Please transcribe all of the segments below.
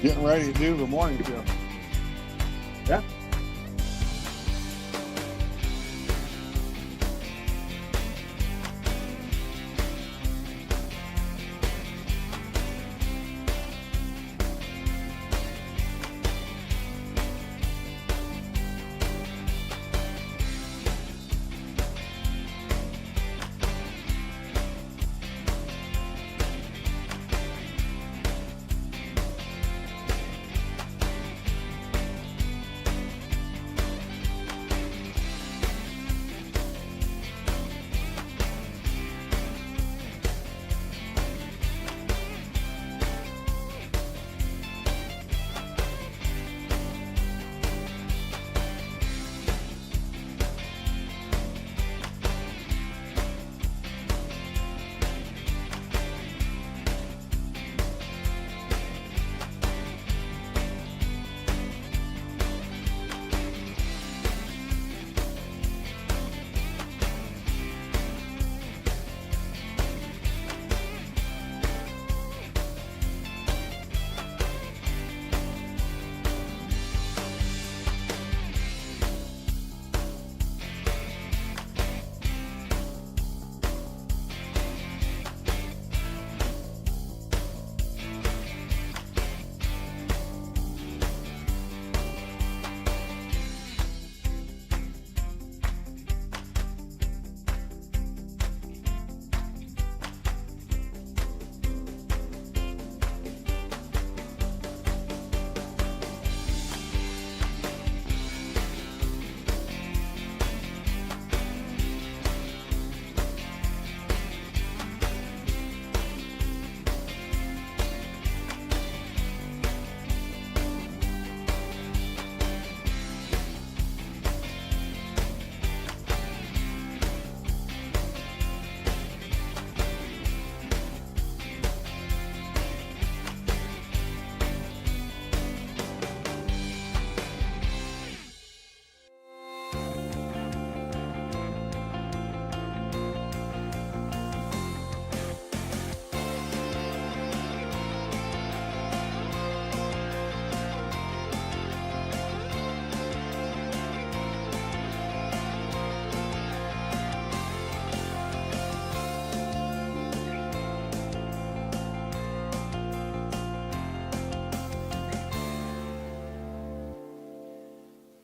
Getting ready to do the morning show. Yeah.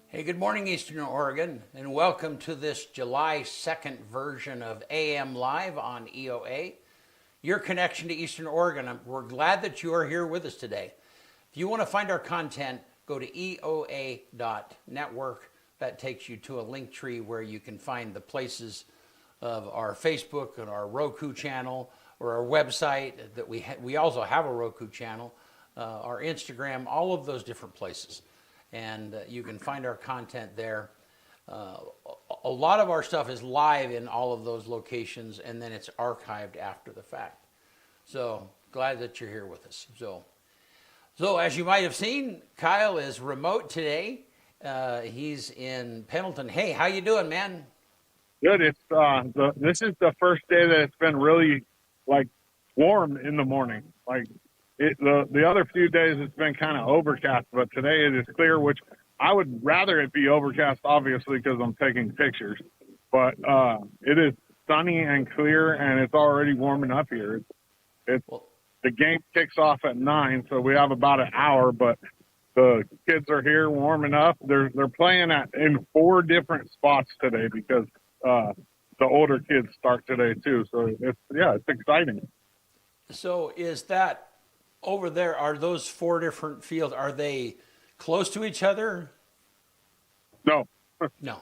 Hey, good morning, Eastern Oregon, and welcome to this July 2nd version of AM Live on EOA, your connection to Eastern Oregon. We're glad that you are here with us today. If you want to find our content, go to EOA.network. That takes you to a link tree where you can find the places of our Facebook and our Roku channel, or our website that we also have a Roku channel, our Instagram, all of those different places. And you can find our content there. A lot of our stuff is live in all of those locations, and then it's archived after the fact. So glad that you're here with us. So as you might have seen, Kyle is remote today. He's in Pendleton. Hey, how you doing, man? Good. It's this is the first day that it's been really warm in the morning. The other few days it's been kind of overcast, but today it is clear, which I would rather it be overcast, obviously, because I'm taking pictures. But it is sunny and clear, and it's already warming up here. The game kicks off at 9, so we have about an hour. But the kids are here warming up. They're playing in 4 different spots today because the older kids start today too. So it's exciting. So is that over there? Are those 4 different fields? Are they close to each other? No. No.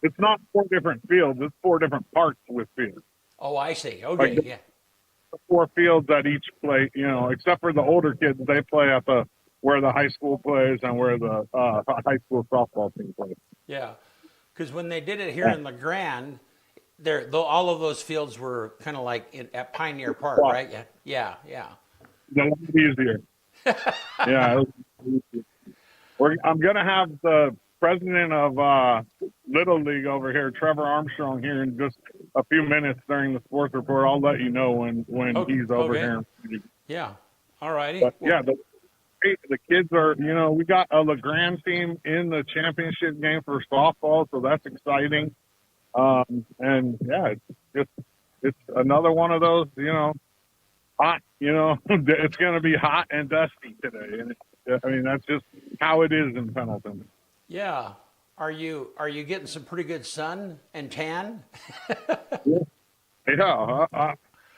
It's not 4 different fields. It's 4 different parks with fields. Oh, I see. Okay, yeah. 4 fields at each play, except for the older kids, they play at where the high school plays and where the high school softball team plays. Yeah, because when they did it here in LeGrand, all of those fields were kind of like at Pioneer Park, right? Yeah. That was easier. Yeah. I'm going to have the president of Little League over here, Trevor Armstrong, here in just a few minutes during the sports report. I'll let you know when he's over here. Yeah. All righty. But, great. The kids are, we got a LeGrand team in the championship game for softball, so that's exciting. And yeah, it's another one of those, hot, it's going to be hot and dusty today. And I mean, that's just how it is in Pendleton. Yeah. Are you getting some pretty good sun and tan? Yeah,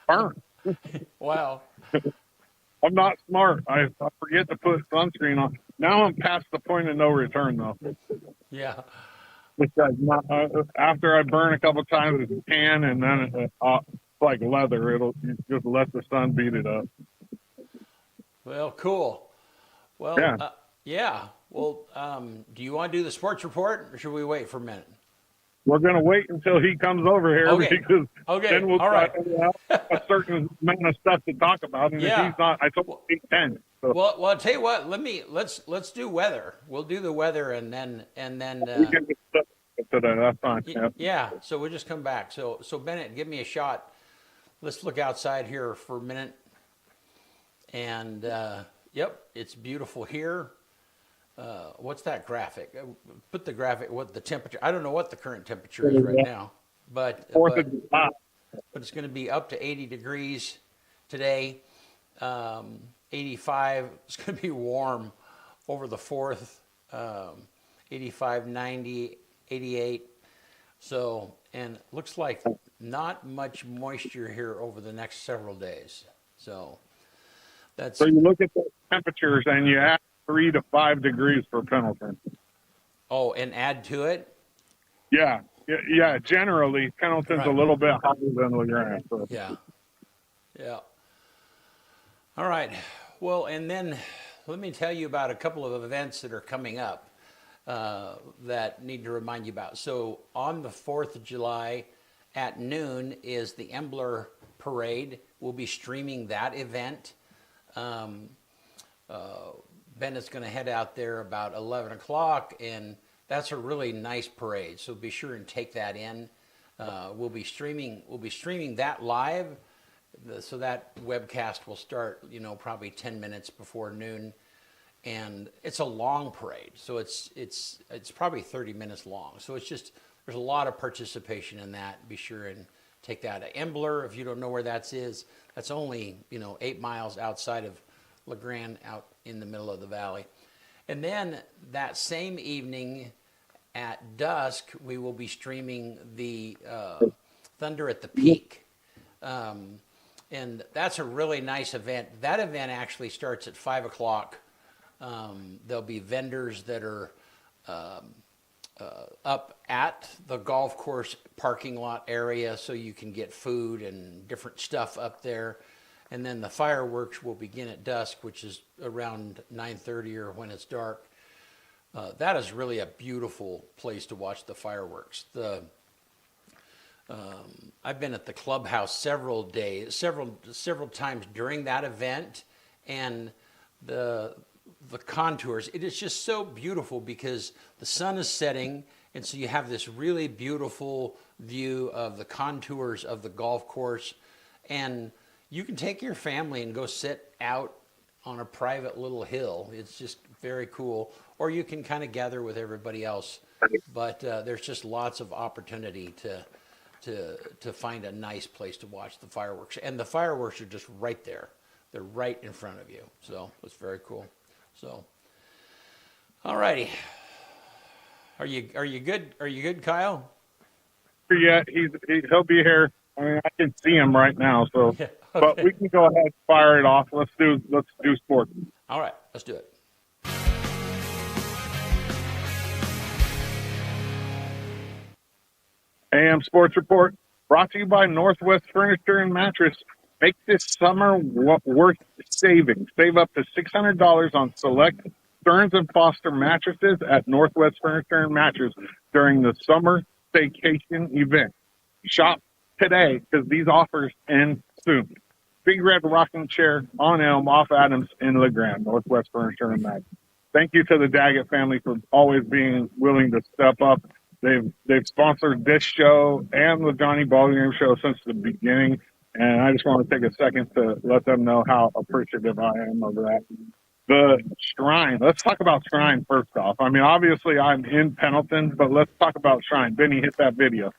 burn. Wow. I'm not smart. I forget to put sunscreen on. Now I'm past the point of no return, though. Yeah. Because after I burn a couple times, it's tan, and then it's like leather. It'll just let the sun beat it up. Well, cool. Well, Yeah. yeah. Well, do you want to do the sports report, or should we wait for a minute? We're going to wait until he comes over here because then we'll all right. have a certain amount of stuff to talk about. And Yeah. if he's not, I told him 8:10. So Well, I'll tell you what. Let's do weather. We'll do the weather, and then we can just today. That's fine. Yeah. yeah. So we'll just come back. So Bennett, give me a shot. Let's look outside here for a minute. And yep, it's beautiful here. What's that graphic? Put the graphic. What the temperature? I don't know what the current temperature is right now, but 4th of July. but it's going to be up to 80 degrees today. 85. It's going to be warm over the 4th. 85, 90, 88. So, and looks like not much moisture here over the next several days. So that's. So you look at the temperatures and you add 3 to 5 degrees for Pendleton. Oh, and add to it. Yeah. Generally, Pendleton's a little bit hotter than LeGrand. So. Yeah. Yeah. All right. Well, and then let me tell you about a couple of events that are coming up that need to remind you about. So on the 4th of July at noon is the Embler Parade. We'll be streaming that event. Bennett's going to head out there about 11 o'clock, and that's a really nice parade. So be sure and take that in. We'll be streaming that live. So that webcast will start, probably 10 minutes before noon, and it's a long parade. So it's probably 30 minutes long. So there's a lot of participation in that. Be sure and take that. Embler, if you don't know where that is, that's only 8 miles outside of LeGrand, out in the middle of the valley. And then that same evening at dusk, we will be streaming the Thunder at the Peak. And that's a really nice event. That event actually starts at 5 o'clock. There'll be vendors that are up at the golf course parking lot area, so you can get food and different stuff up there. And then the fireworks will begin at dusk, which is around 9:30 or when it's dark. That is really a beautiful place to watch the fireworks. I've been at the clubhouse several times during that event, and the contours. It is just so beautiful because the sun is setting, and so you have this really beautiful view of the contours of the golf course, and you can take your family and go sit out on a private little hill. It's just very cool. Or you can kind of gather with everybody else. But there's just lots of opportunity to find a nice place to watch the fireworks. And the fireworks are just right there. They're right in front of you. So it's very cool. So, all righty. Are you good? Are you good, Kyle? Yeah, he'll be here. I mean, I can see him right now. So, Yeah, okay. But we can go ahead and fire it off. Let's do sports. All right, let's do it. AM Sports Report brought to you by Northwest Furniture and Mattress. Make this summer worth saving. Save up to $600 on select Stearns & Foster mattresses at Northwest Furniture and Mattress during the summer staycation event. Shop today because these offers end soon. Big Red Rocking Chair on Elm off Adams in LeGrand, Northwest Furniture and Mattress. Thank you to the Daggett family for always being willing to step up. They've sponsored this show and the Johnny Ballgame show since the beginning, and I just want to take a second to let them know how appreciative I am of that. The Shrine. Let's talk about Shrine first off. I mean, obviously I'm in Pendleton, but let's talk about Shrine. Benny, hit that video.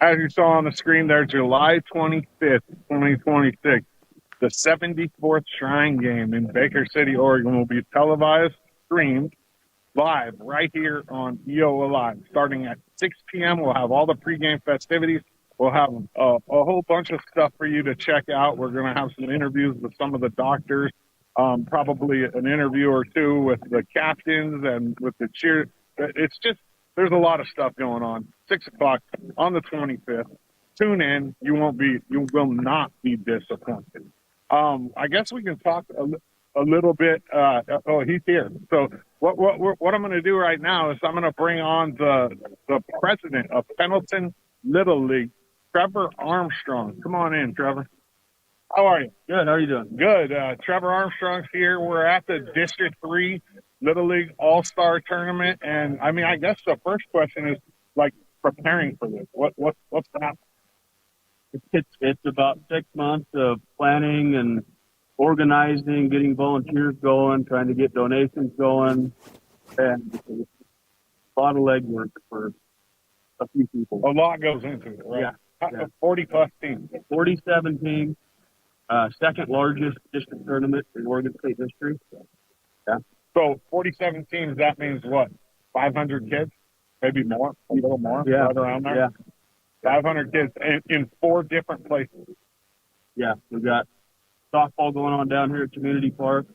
As you saw on the screen there, July 25th, 2026, the 74th Shrine game in Baker City, Oregon will be televised, streamed live right here on EOA Live. Starting at 6 p.m., we'll have all the pregame festivities. We'll have a whole bunch of stuff for you to check out. We're going to have some interviews with some of the doctors, probably an interview or two with the captains and with the cheer. It's just, there's a lot of stuff going on. 6 o'clock on the 25th. Tune in. You will not be disappointed. I guess we can talk a little bit. Oh, he's here. So what I'm going to do right now is I'm going to bring on the president of Pendleton Little League, Trevor Armstrong. Come on in, Trevor. How are you? Good. How are you doing? Good. Trevor Armstrong's here. We're at the District 3 Little League All-Star Tournament. And, I mean, I guess the first question is, like, preparing for this. What's happening? It's about 6 months of planning and organizing, getting volunteers going, trying to get donations going, and a lot of legwork for a few people. A lot goes into it, right? Yeah. 40-plus teams. 47 teams, second largest district tournament in Oregon State history. Yeah. So 47 teams, that means what? 500 kids? Maybe more? A little more? Yeah. Right around there? Yeah. 500 kids in 4 different places. Yeah. We've got softball going on down here at Community Park.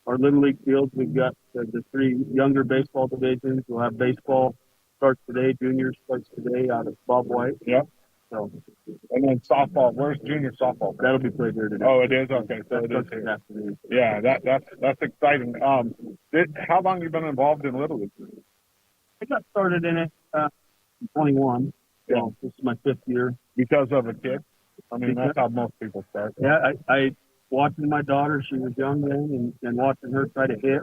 Our Little League fields, we've got the 3 younger baseball divisions. We'll have baseball starts today. Juniors starts today out of Bob White. Yep. So, And then softball. Where's junior softball? that'll be played here today. Oh, it is? Okay. So it is Starts this here. afternoon. Yeah, that's exciting. How long have you been involved in Little League? I got started in it in 21. Yeah. So this is my 5th year. Because of a kid? I mean, that's how most people start. Yeah, I watching my daughter, she was young then, and watching her try to hit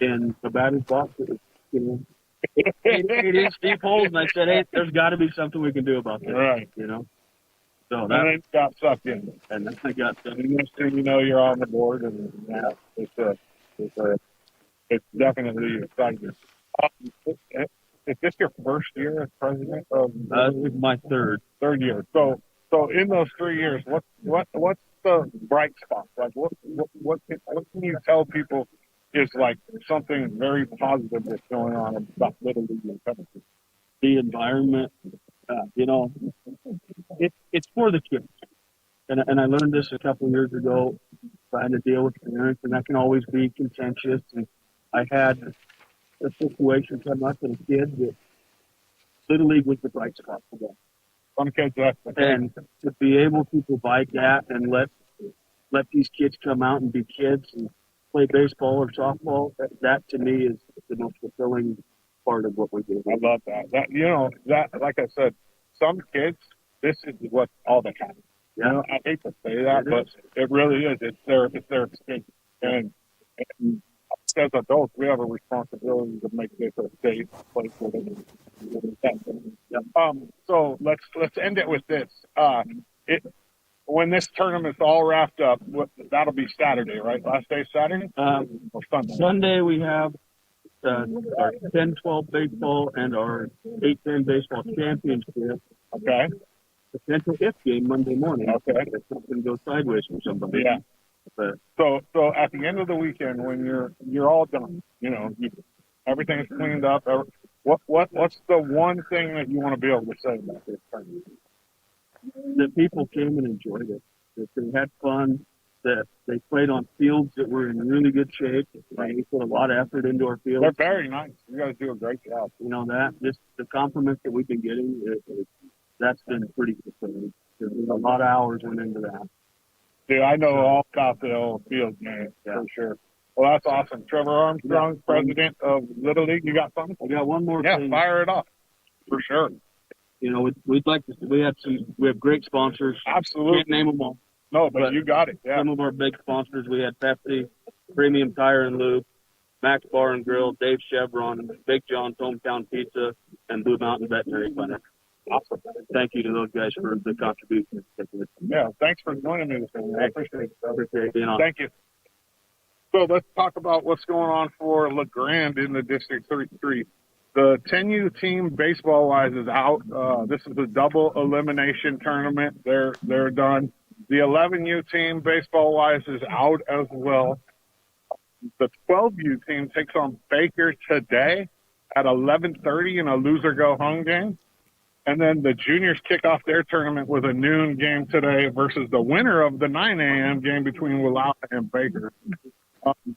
in the batter's box, it was, you know, 8-inch deep holes, and I said, hey, there's got to be something we can do about this, Right. you know. So And then it got sucked in. and then I got And the next thing you know, you're on the board, and yeah, it's definitely exciting. Is this your first year as president of? this is my third. Third year. So in those 3 years, what's the bright spot? Like what can you tell people is like something very positive that's going on about Little League in Pendleton? The environment, you know, it's for the kids. And I learned this a couple of years ago, trying to deal with parents, and that can always be contentious. And I had a situation come up with a kid that Little League was the bright spot for them. Some kids, And to be able to provide that and let these kids come out and be kids and play baseball or softball, that to me is the most fulfilling part of what we do. I love that. That like I said, some kids, this is what all they have. Yeah. You know, I hate to say that, It but is. it really is. It's their escape. And as adults, we have a responsibility to make this a safe place for them. So let's end it with this. When this tournament's all wrapped up, that'll be Saturday, right? Last day Saturday or Sunday? Sunday we have our 10-12 baseball and our 8-10 baseball championship. Okay. Potential if game Monday morning. Okay. If something goes sideways for somebody. Yeah. But So at the end of the weekend, when you're all done, you know, everything's cleaned up. What's the one thing that you want to be able to say about this tournament? that people came and enjoyed it, that they had fun, that they played on fields that were in really good shape. We put a lot of effort into our fields. They're very nice. You guys do a great job. You know, that just the compliments that we've been getting, that's been pretty fulfilling. There's a lot of hours went into that. Dude, I know all about the old fields, man, for sure. Well, that's awesome. Trevor Armstrong, president of Little League. You got something? I got one more Yeah, thing. fire it off. For sure. we'd like to. We have great sponsors. Absolutely. Can't name them all. No, but you got it. Yeah. Some of our big sponsors, we had Pepsi, Premium Tire and Lube, Max Bar and Grill, Dave Chevron, Big John's Hometown Pizza, and Blue Mountain Veterinary Clinic. Awesome. Thank you to those guys for the contribution. Yeah, thanks for joining me this morning. I appreciate it. Appreciate being on. Thank you. So let's talk about what's going on for LeGrand in the District 33. The 10U team baseball-wise is out. This is a double elimination tournament. They're done. The 11U team baseball-wise is out as well. The 12U team takes on Baker today at 11:30 in a loser-go-home game. And then the juniors kick off their tournament with a noon game today versus the winner of the 9 a.m. game between Willapa and Baker.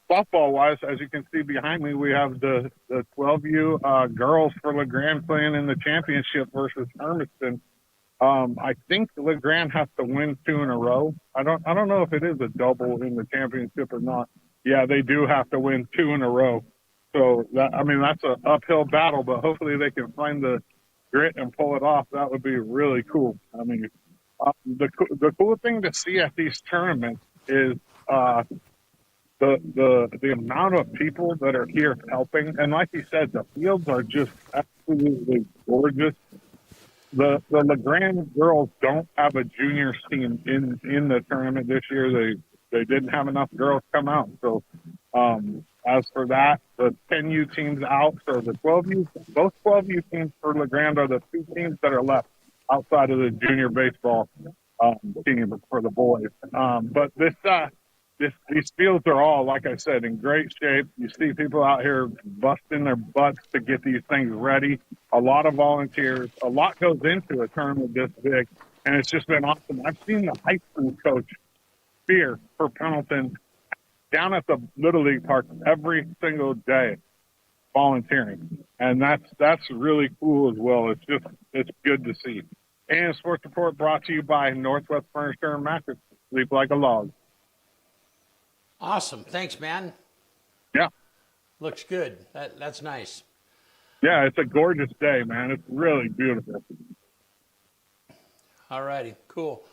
Softball-wise, as you can see behind me, we have the 12U girls for LeGrand playing in the championship versus Hermiston. I think LeGrand has to win 2 in a row. I don't know if it is a double in the championship or not. Yeah, they do have to win 2 in a row. So that's an uphill battle, but hopefully they can find the grit and pull it off. That would be really cool. The cool thing to see at these tournaments is the amount of people that are here helping. And like you said, the fields are just absolutely gorgeous. The LeGrand girls don't have a juniors team in the tournament this year. They didn't have enough girls come out. So as for that, the 10U team's out. So the 12U, both 12U teams for LeGrand are the 2 teams that are left outside of the junior baseball team for the boys. But these fields are all, like I said, in great shape. You see people out here busting their butts to get these things ready. A lot of volunteers. A lot goes into a tournament this big, and it's just been awesome. I've seen the high school coach, Spear, for Pendleton, down at the Little League Park every single day volunteering. And that's really cool as well. It's good to see. And Sports Report brought to you by Northwest Furniture and Mattress. Sleep like a log. Awesome. Thanks, man. Yeah. Looks good. That's nice. Yeah, it's a gorgeous day, man. It's really beautiful. All righty. Cool.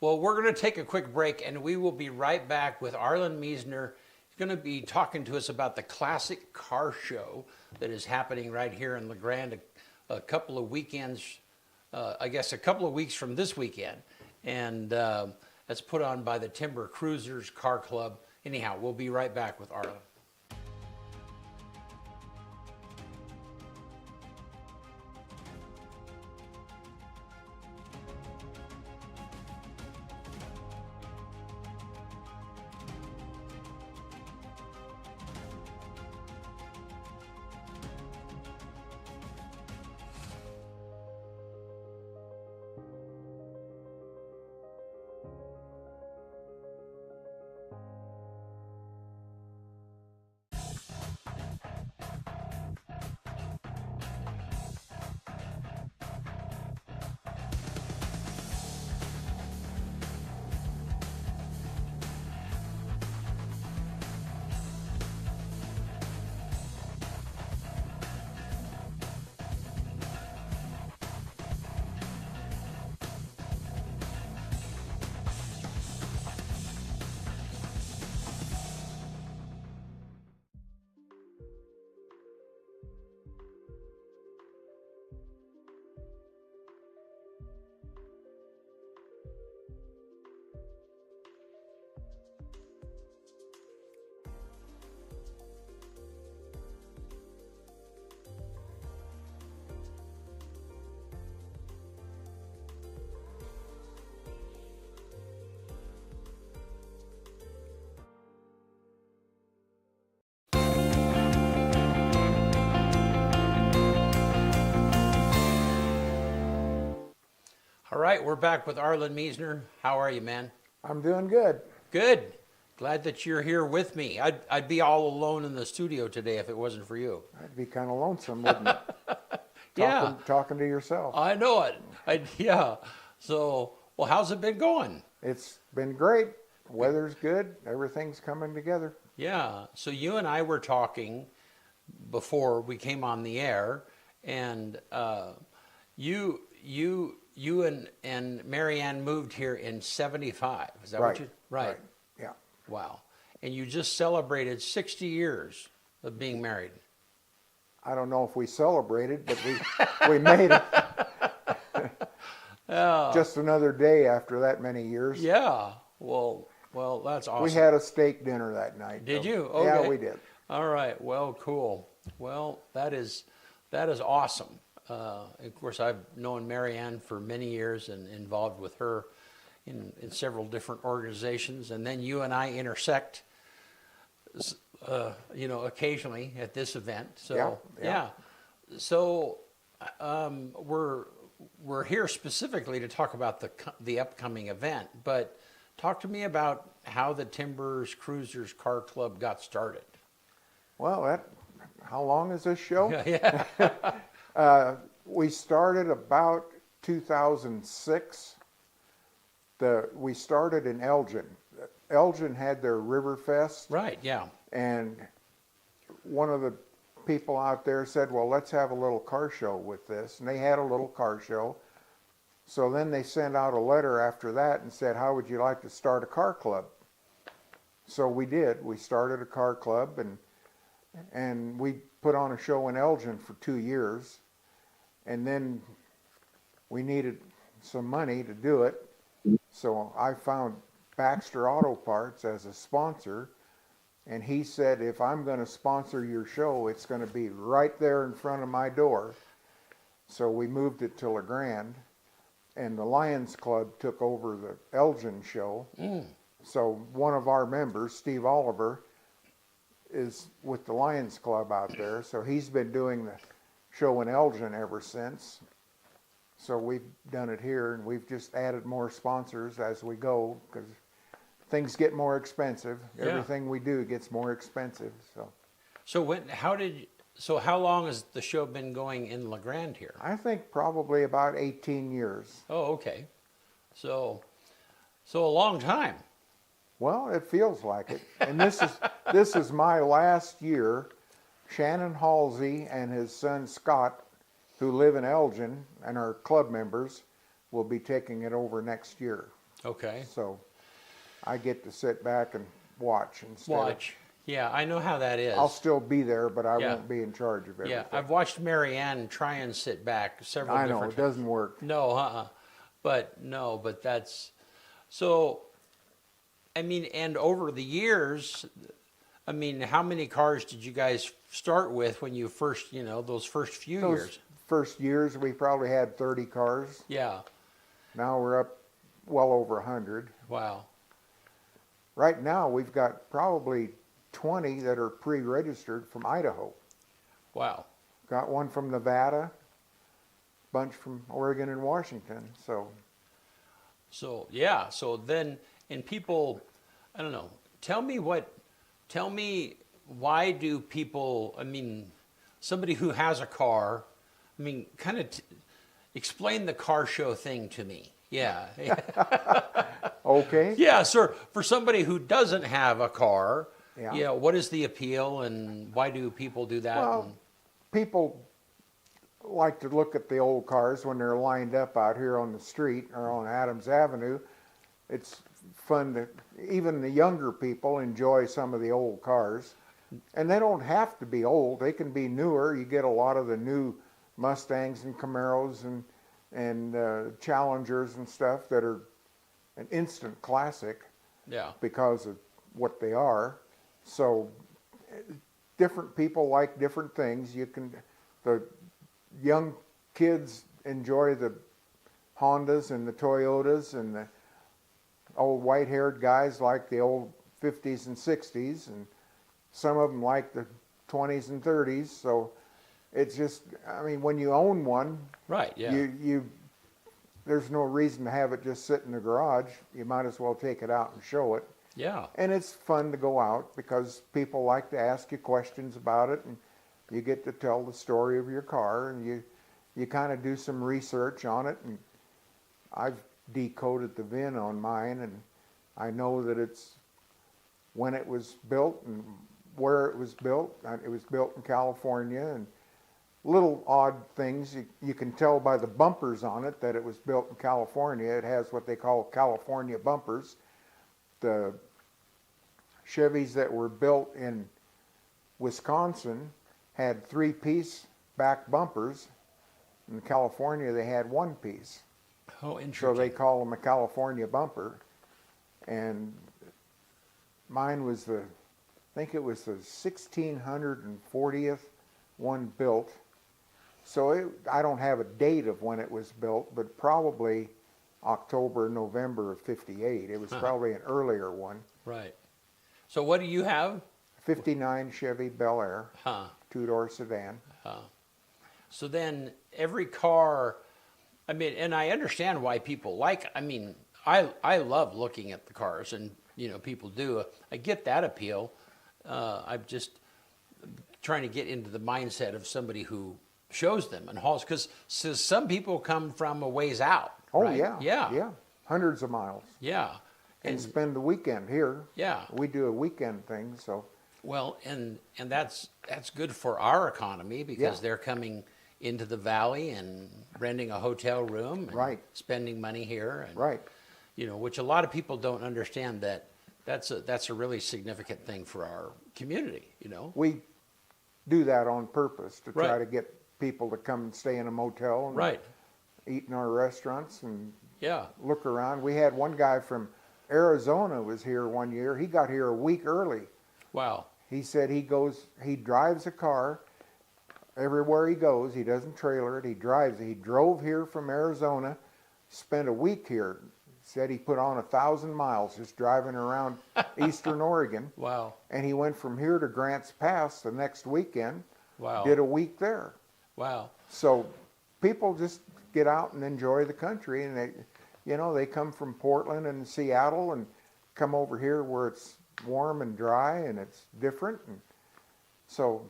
Well, we're going to take a quick break, and we will be right back with Arlan Miesner. He's going to be talking to us about the Classic Car Show that is happening right here in LeGrand a couple of weekends, a couple of weeks from this weekend. And that's put on by the Timber Cruisers Car Club. Anyhow, we'll be right back with Arlan. All right, we're back with Arlan Miesner. How are you, man? I'm doing good. Good. Glad that you're here with me. I'd be all alone in the studio today if it wasn't for you. That'd be kind of lonesome, wouldn't it? Talking to yourself. I know it. Yeah. So, well, how's it been going? It's been great. Weather's good. Everything's coming together. Yeah. So you and I were talking before we came on the air, and you you and Mary Ann moved here in 75. Is that Right. what you? Right. Yeah. Wow. And you just celebrated 60 years of being married. I don't know if we celebrated, but we made it. Just another day after that many years. Yeah. Well, that's awesome. We had a steak dinner that night. Did though. you? Yeah, Okay. we did. All right. Well, cool. Well, that is awesome. Of course, I've known Mary Ann for many years and involved with her in several different organizations. And then you and I intersect, occasionally at this event. So Yeah. So we're here specifically to talk about the upcoming event. But talk to me about how the Timbers Cruisers Car Club got started. Well, how long is this show? Yeah. We started about 2006. We started in Elgin. Elgin had their River Fest, Right. Yeah. and one of the people out there said, well, let's have a little car show with this. And they had a little car show. So then they sent out a letter after that and said, how would you like to start a car club? So we did. We started a car club, and we put on a show in Elgin for 2 years. And then we needed some money to do it. So I found Baxter Auto Parts as a sponsor. And he said, if I'm going to sponsor your show, it's going to be right there in front of my door. So we moved it to LeGrand. And the Lions Club took over the Elgin show. So one of our members, Steve Oliver, is with the Lions Club out there. So he's been doing the show in Elgin ever since. So we've done it here, and we've just added more sponsors as we go because things get more expensive. Yeah. Everything we do gets more expensive. So how long has the show been going in LeGrand here? I think probably about 18 years. Oh, okay. So a long time. Well, it feels like it. And this is my last year. Shannon Halsey and his son Scott, who live in Elgin and are club members, will be taking it over next year. Okay. So I get to sit back and watch instead. Watch. Yeah, I know how that is. I'll still be there, but I Yeah. won't be in charge of everything. Yeah, I've watched Mary Ann try and sit back several I know, different it doesn't work. No, but that's so. I mean, and over the years, I mean, how many cars did you guys start with when you first, those first few Those years? first years, we probably had 30 cars. Yeah. Now we're up well over 100. Wow. Right now, we've got probably 20 that are pre-registered from Idaho. Wow. Got one from Nevada, bunch from Oregon and Washington. So yeah. So then, and people, I don't know. Tell me why do people? I mean, somebody who has a car. I mean, kind of explain the car show thing to me. Yeah. Okay. Yeah, sir. For somebody who doesn't have a car, Yeah. what is the appeal and why do people do that? Well, people like to look at the old cars when they're lined up out here on the street or on Adams Avenue. It's fun to, even the younger people enjoy some of the old cars. And they don't have to be old. They can be newer. You get a lot of the new Mustangs and Camaros and Challengers and stuff that are an instant classic Yeah. because of what they are. So different people like different things. The young kids enjoy the Hondas and the Toyotas, and the old white-haired guys like the old 50s and 60s, and some of them like the 20s and 30s. So it's just, I mean, when you own one, Right. Yeah. there's no reason to have it just sit in the garage. You might as well take it out and show it. Yeah. And it's fun to go out because people like to ask you questions about it, and you get to tell the story of your car, and you kind of do some research on it. And I've decoded the VIN on mine, and I know that it's when it was built and where it was built. It was built in California, and little odd things. You can tell by the bumpers on it that it was built in California. It has what they call California bumpers. The Chevys that were built in Wisconsin had 3-piece back bumpers. In California, they had 1-piece. Oh, So interesting. they call them a California bumper. And mine was I think it was the 1640th one built. So I don't have a date of when it was built, but probably October, November of 58. It was probably an earlier one. Right. So what do you have? 59 Chevy Bel Air, Huh. 2-door sedan. So then every car, I mean, and I understand why people I mean, I love looking at the cars, and, you know, people do. I get that appeal. I'm just trying to get into the mindset of somebody who shows them and hauls, because some people come from a ways out. Oh, right? yeah. Yeah. Yeah. Hundreds of miles. Yeah. And spend the weekend here. Yeah. We do a weekend thing, so. Well, and that's good for our economy, because Yeah. they're coming into the valley and renting a hotel room and Right. spending money here, and, Right. you know, which a lot of people don't understand, that's a really significant thing for our community, you know. We do that on purpose to try Right. to get people to come and stay in a motel and Right. eat in our restaurants and Yeah. look around. We had one guy from Arizona was here one year. He got here a week early. Wow. He said he drives a car everywhere he goes. He doesn't trailer it. He drives it. He drove here from Arizona, spent a week here. Said he put on 1,000 miles just driving around Eastern Oregon. Wow. And he went from here to Grants Pass the next weekend. Wow. Did a week there. Wow. So people just get out and enjoy the country, and they come from Portland and Seattle and come over here where it's warm and dry and it's different, and so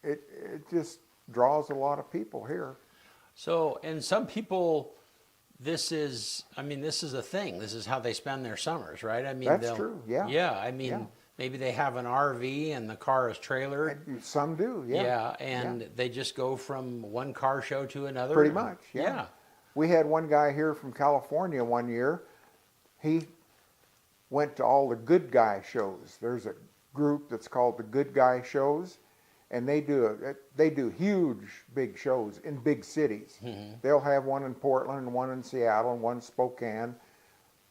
it just draws a lot of people here. So, and some people, this is a thing. This is how they spend their summers, right? I mean, That's true, yeah. Yeah, I mean, Yeah. maybe they have an RV and the car is trailered. Some do, yeah. Yeah, and they just go from one car show to another. Pretty much, yeah. Yeah. We had one guy here from California one year. He went to all the good guy shows. There's a group that's called the Good Guy Shows, and they do huge big shows in big cities. Mm-hmm. They'll have one in Portland and one in Seattle and one in Spokane,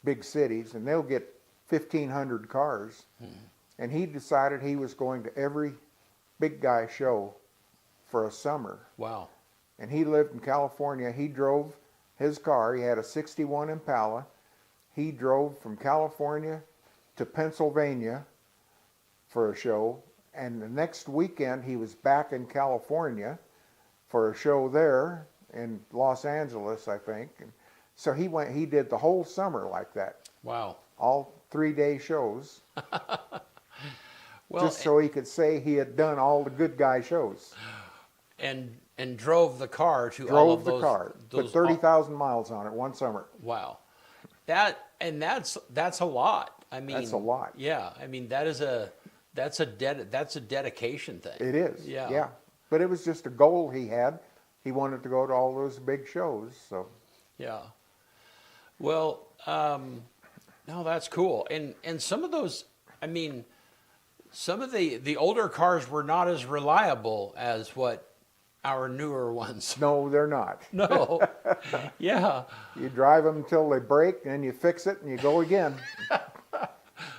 big cities, and they'll get 1,500 cars. Mm-hmm. And he decided he was going to every big guy show for a summer. Wow. And he lived in California. He drove his car. He had a 61 Impala. He drove from California to Pennsylvania for a show. And the next weekend, he was back in California for a show there in Los Angeles, I think. And so he did the whole summer like that. Wow. All 3-day shows. Well, just so he could say he had done all the good guy shows. and drove the car to all of Drove the those. car. those Put 30,000 miles on it one summer. Wow. That's a lot. I mean, That's a lot. Yeah. I mean, that's a dedication thing. It is. Yeah. Yeah. But it was just a goal he had. He wanted to go to all those big shows. So Yeah. Well, no, that's cool. And some of those, I mean, some of the older cars were not as reliable as what our newer ones. no, they're not. No. Yeah. You drive them until they break, and then you fix it, and you go again.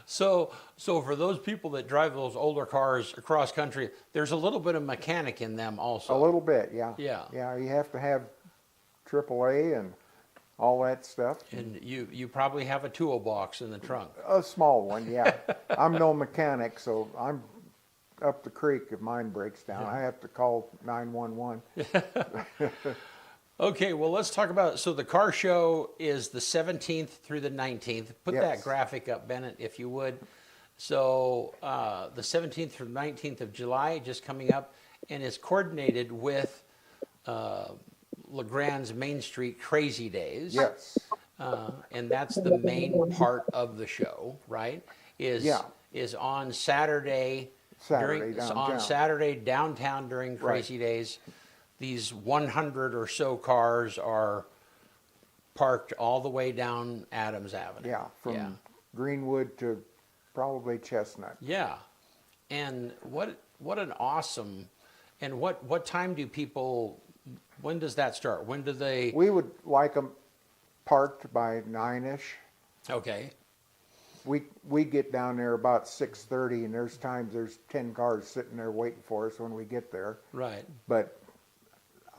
So for those people that drive those older cars across country, there's a little bit of mechanic in them also. A little bit, yeah. Yeah. Yeah, you have to have AAA and all that stuff. And you probably have a toolbox in the trunk. A small one, yeah. I'm no mechanic, so I'm up the creek if mine breaks down. I have to call 911. Okay, well, let's talk about, so the car show is the 17th through the 19th. Put that Yes. graphic up, Bennett, if you would. So the 17th through the 19th of July, just coming up, and it's coordinated with LeGrand's Main Street Crazy Days. Yes. And that's the main part of the show, right? Yeah. Is on Saturday. Saturday on downtown. Saturday downtown during Crazy Days. these 100 or so cars are parked all the way down Adams Avenue. Yeah, from Greenwood to probably Chestnut. Yeah. And what an awesome, and what time do people, when does that start? When do they? We would like them parked by 9-ish. Okay. We get down there about 6:30, and there's times there's 10 cars sitting there waiting for us when we get there. Right. But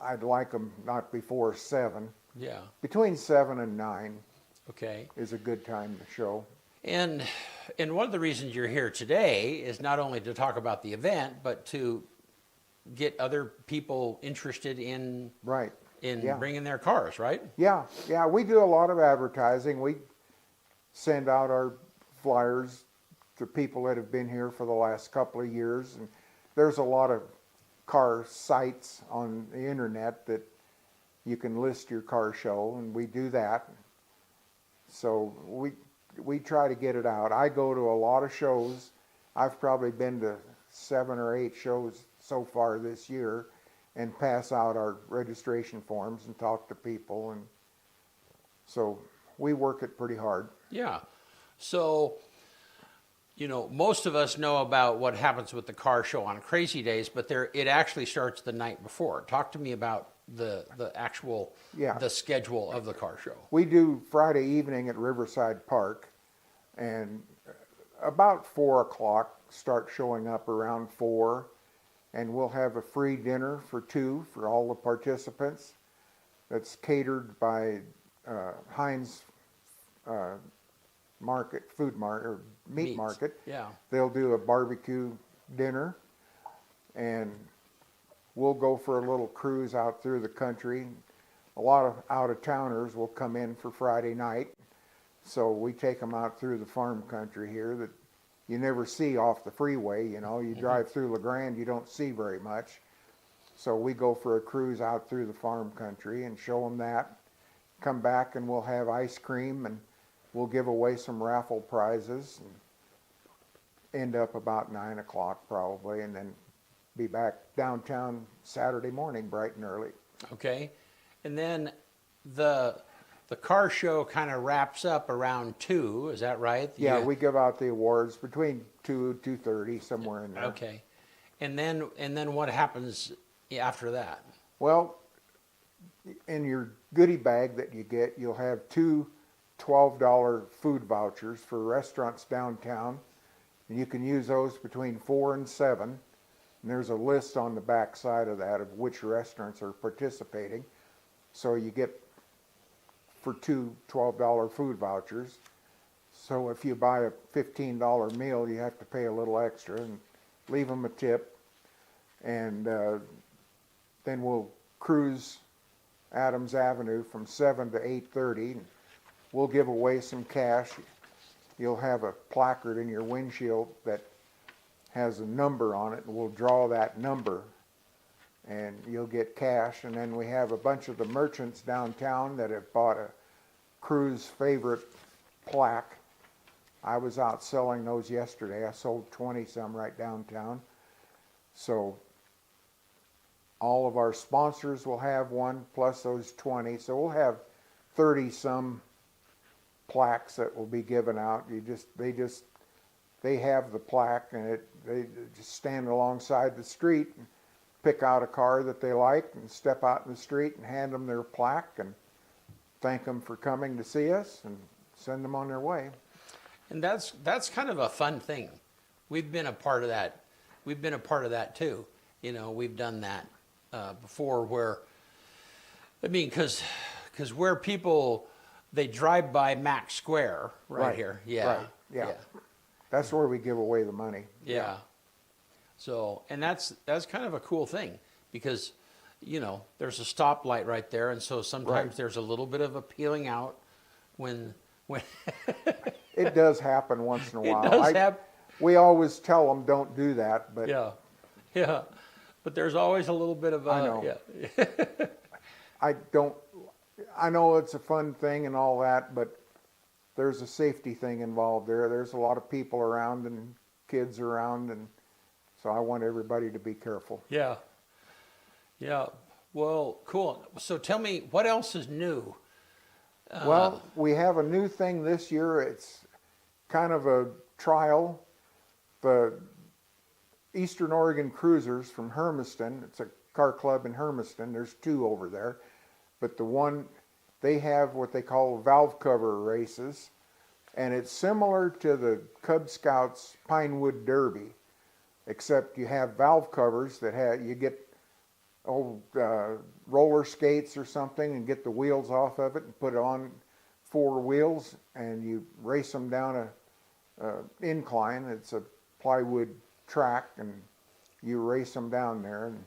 I'd like them not before 7. Yeah. Between 7 and 9 Okay. is a good time to show. And one of the reasons you're here today is not only to talk about the event, but to get other people interested in Right. Yeah. bringing their cars, right? Yeah, we do a lot of advertising. We send out our flyers to people that have been here for the last couple of years, and there's a lot of car sites on the internet that you can list your car show, and we do that. So we try to get it out. I go to a lot of shows. I've probably been to 7 or 8 shows so far this year, and pass out our registration forms and talk to people, and so we work it pretty hard. Yeah. So, most of us know about what happens with the car show on Crazy Days, but it actually starts the night before. Talk to me about the actual the schedule of the car show. We do Friday evening at Riverside Park, and about 4 o'clock start showing up around 4, and we'll have a free dinner for 2 for all the participants. That's catered by Heinz Food Market or Meat Market. Yeah. They'll do a barbecue dinner, and we'll go for a little cruise out through the country. A lot of out-of-towners will come in for Friday night, so we take them out through the farm country here that you never see off the freeway. You drive through LeGrand, you don't see very much. So we go for a cruise out through the farm country and show them that. Come back and we'll have ice cream, and we'll give away some raffle prizes, and end up about 9 o'clock probably, and then be back downtown Saturday morning bright and early. Okay. And then the car show kind of wraps up around 2, is that right? Yeah, we give out the awards between 2:30, somewhere in there. Okay. And then what happens after that? Well, in your goodie bag that you get, you'll have 2 $12 food vouchers for restaurants downtown. And you can use those between 4 and 7. And there's a list on the back side of that of which restaurants are participating. So you get for 2 $12 food vouchers. So if you buy a $15 meal, you have to pay a little extra and leave them a tip. And then we'll cruise Adams Avenue from 7 to 8:30. We'll give away some cash. You'll have a placard in your windshield that has a number on it, and we'll draw that number, and you'll get cash. And then we have a bunch of the merchants downtown that have bought a cruise favorite plaque. I was out selling those yesterday. I sold 20 some right downtown. So all of our sponsors will have one, plus those 20. So we'll have 30 some plaques that will be given out. They have the plaque, and they just stand alongside the street and pick out a car that they like and step out in the street and hand them their plaque and thank them for coming to see us and send them on their way. And that's kind of a fun thing. We've been a part of that. We've been a part of that too. We've done that before, where, because where people, they drive by Mac Square right here. Yeah. Right. Yeah. That's where we give away the money. Yeah. So, and that's kind of a cool thing, because, there's a stoplight right there, and so sometimes there's a little bit of a peeling out when It does happen once in a while. It does happen. We always tell them don't do that, but yeah. But there's always a little bit of I know. Yeah. I know it's a fun thing and all that, but there's a safety thing involved there. There's a lot of people around and kids around, and so I want everybody to be careful. Yeah. Well, cool. So tell me, what else is new? Well, we have a new thing this year. It's kind of a trial. The Eastern Oregon Cruisers from Hermiston, it's a car club in Hermiston. There's two over there. But the one, they have what they call valve cover races. And it's similar to the Cub Scouts Pinewood Derby, except you have valve covers that have, you get old roller skates or something and get the wheels off of it and put it on four wheels, and you race them down a incline. It's a plywood track, and you race them down there, and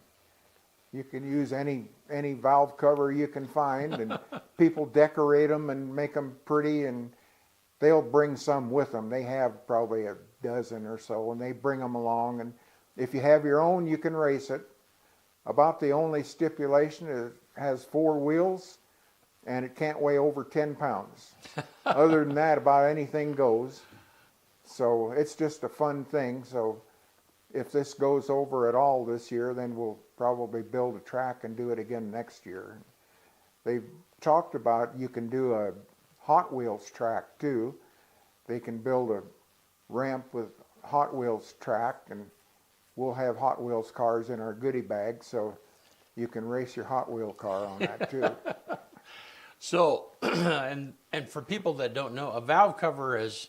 you can use any valve cover you can find, and people decorate them and make them pretty, and they'll bring some with them. They have probably a dozen or so, and they bring them along, and if you have your own, you can race it. About the only stipulation is it has four wheels, and it can't weigh over 10 pounds. Other than that, about anything goes. So it's just a fun thing. So if this goes over at all this year, then we'll probably build a track and do it again next year. They've talked about you can do a Hot Wheels track too. They can build a ramp with Hot Wheels track, and we'll have Hot Wheels cars in our goodie bag, so you can race your Hot Wheel car on that too. So, and for people that don't know, a valve cover is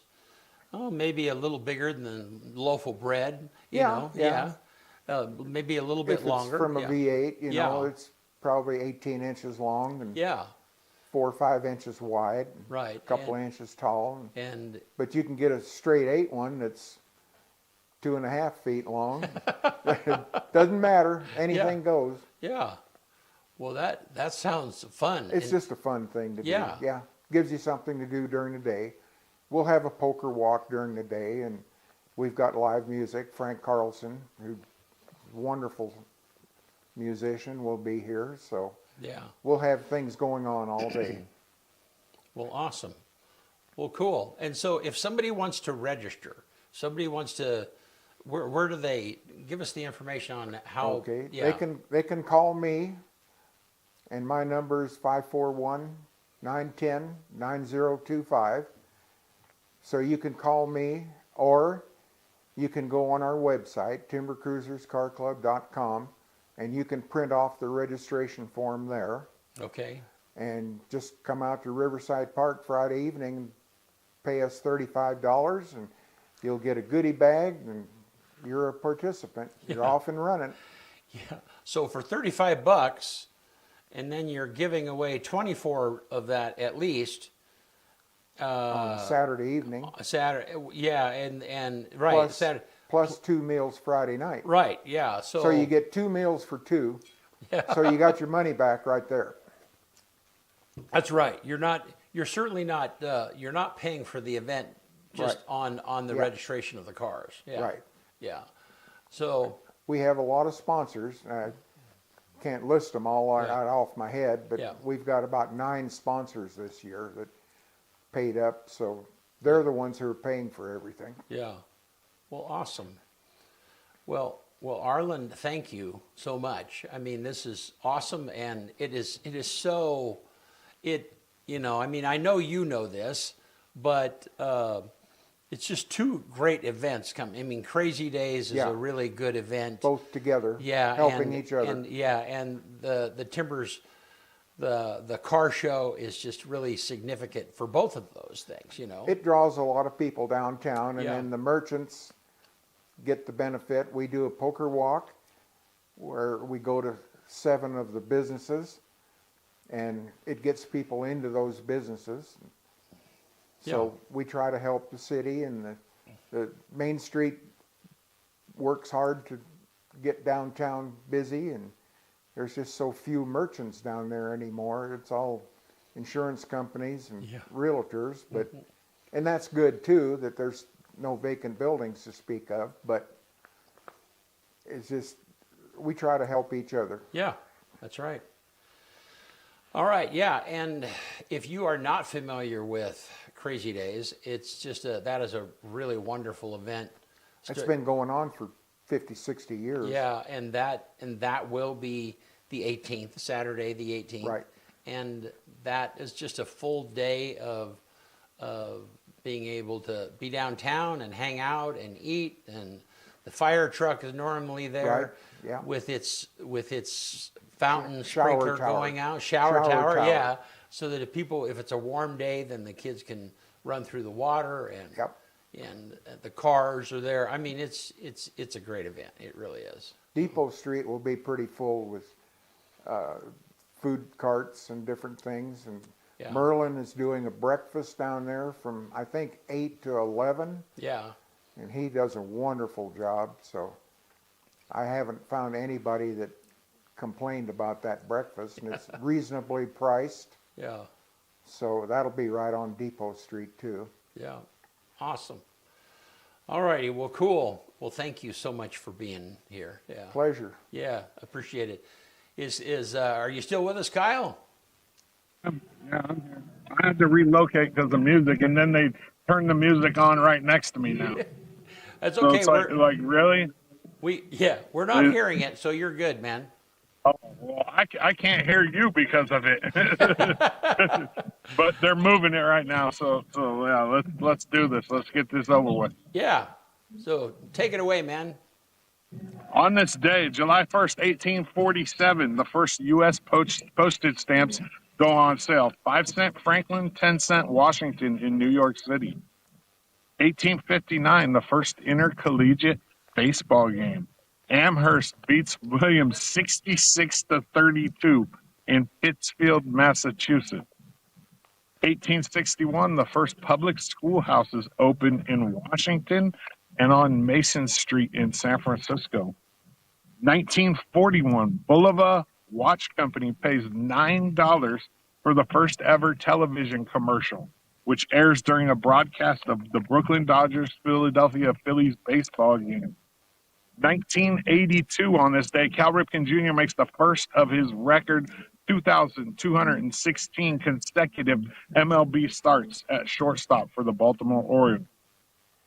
maybe a little bigger than a loaf of bread. Yeah. Maybe a little If bit it's longer. from a V8, you know, Yeah. it's probably 18 inches long and Yeah, 4 or 5 inches wide, right. a couple and, inches tall. And But you can get a straight 8 one that's 2.5 feet long. Doesn't matter. Anything goes. yeah, well, that sounds fun. It's And- just a fun thing to Yeah. do. Yeah. Gives you something to do during the day. We'll have a poker walk during the day, and we've got live music. Frank Carlson, who's a wonderful musician, will be here. So yeah. we'll have things going on all day. Well, awesome. Well, cool. And so, if somebody wants to register, somebody wants to, where do they give us the information on how? Okay. Yeah. They can call me, and my number is 541-910-9025. So you can call me, or you can go on our website, timbercruiserscarclub.com, and you can print off the registration form there, Okay. and just come out to Riverside Park Friday evening and pay us $35, and you'll get a goodie bag, and you're a participant. You're off and running. Yeah. So for $35, and then you're giving away 24 of that at least. On Saturday evening, Saturday. Yeah, and right. plus, Saturday. plus 2 meals Friday night. Right. Yeah. So. So you get 2 meals for 2. Yeah. So you got your money back right there. That's right. You're certainly not. You're not paying for the event just Right. on the Yeah. registration of the cars. Yeah. Right. Yeah. So. We have a lot of sponsors. I can't list them all Yeah. out off my head, but Yeah. we've got about 9 sponsors this year that paid up. So they're the ones who are paying for everything. Yeah. Well, awesome. Well, Arlan, thank you so much. I mean, this is awesome, and it is so. I mean, I know you know this, but it's just two great events coming. I mean, Crazy Days is Yeah. a really good event. Both together, Yeah, helping each other. And the Timbers, the car show is just really significant for both of those things. It draws a lot of people downtown, and Yeah. then the merchants get the benefit. We do a poker walk where we go to 7 of the businesses, and it gets people into those businesses. So Yeah. we try to help the city, and the Main Street works hard to get downtown busy, and there's just so few merchants down there anymore. It's all insurance companies and Yeah. realtors, and that's good too, that there's no vacant buildings to speak of, but it's just, we try to help each other. Yeah, that's right. All right, yeah, and if you are not familiar with Crazy Days, it's just that is a really wonderful event. It's been going on for 50, 60 years. Yeah, and that will be the 18th, Saturday the 18th. Right. And that is just a full day of being able to be downtown and hang out and eat. And the fire truck is normally there Right, yeah. with its fountain Shower sprinkler tower. going out, shower Shower tower, tower. yeah. So that if it's a warm day, then the kids can run through the water and Yep. and the cars are there. I mean, it's a great event. It really is. Depot Street will be pretty full with food carts and different things. And Yeah. Merlin is doing a breakfast down there from, I think, 8 to 11. Yeah. And he does a wonderful job. So I haven't found anybody that complained about that breakfast. And it's reasonably priced. Yeah. So that'll be right on Depot Street too. Yeah. Awesome. All righty. Well, cool. Well, thank you so much for being here. Yeah. Pleasure. Yeah. Appreciate it. Are you still with us, Kyle? Yeah, I'm here. I had to relocate because of music, and then they turned the music on right next to me now. That's So okay. it's like really? We're not hearing it, so you're good, man. Oh, well, I can't hear you because of it. But they're moving it right now, so yeah, let's do this. Let's get this over with. Yeah. So take it away, man. On this day, July 1st, 1847, the first U.S. postage stamps go on sale. 5-cent Franklin, 10-cent Washington in New York City. 1859, the first intercollegiate baseball game. Amherst beats Williams 66-32 in Pittsfield, Massachusetts. 1861, the first public schoolhouses opened in Washington and on Mason Street in San Francisco. 1941, Bulova Watch Company pays $9 for the first ever television commercial, which airs during a broadcast of the Brooklyn Dodgers Philadelphia Phillies baseball game. 1982, on this day, Cal Ripken Jr. makes the first of his record 2,216 consecutive MLB starts at shortstop for the Baltimore Orioles.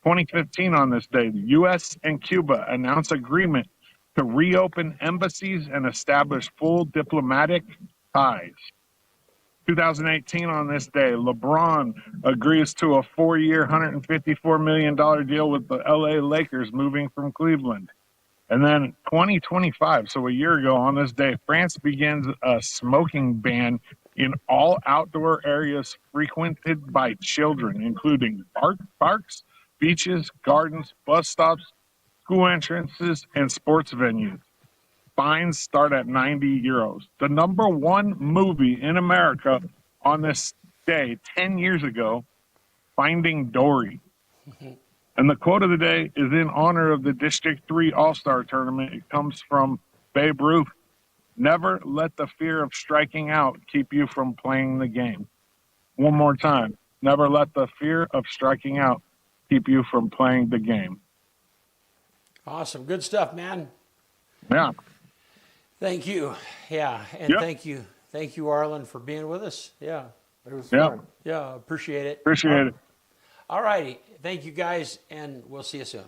2015, on this day, the U.S. and Cuba announce agreement to reopen embassies and establish full diplomatic ties. 2018, on this day, LeBron agrees to a 4-year, $154 million deal with the LA Lakers moving from Cleveland. And then 2025, so a year ago on this day, France begins a smoking ban in all outdoor areas frequented by children, including parks, beaches, gardens, bus stops, school entrances, and sports venues. Fines start at 90 euros. The number one movie in America on this day 10 years ago, Finding Dory. And the quote of the day is in honor of the District 3 All-Star Tournament. It comes from Babe Ruth. Never let the fear of striking out keep you from playing the game. One more time. Never let the fear of striking out keep you from playing the game. Awesome. Good stuff, man. Yeah. Thank you. Yeah. And Yep. thank you, Arlan, for being with us. Yeah. It was Yeah. fun. Yeah. Appreciate it. Appreciate it. All righty. Thank you, guys, and we'll see you soon.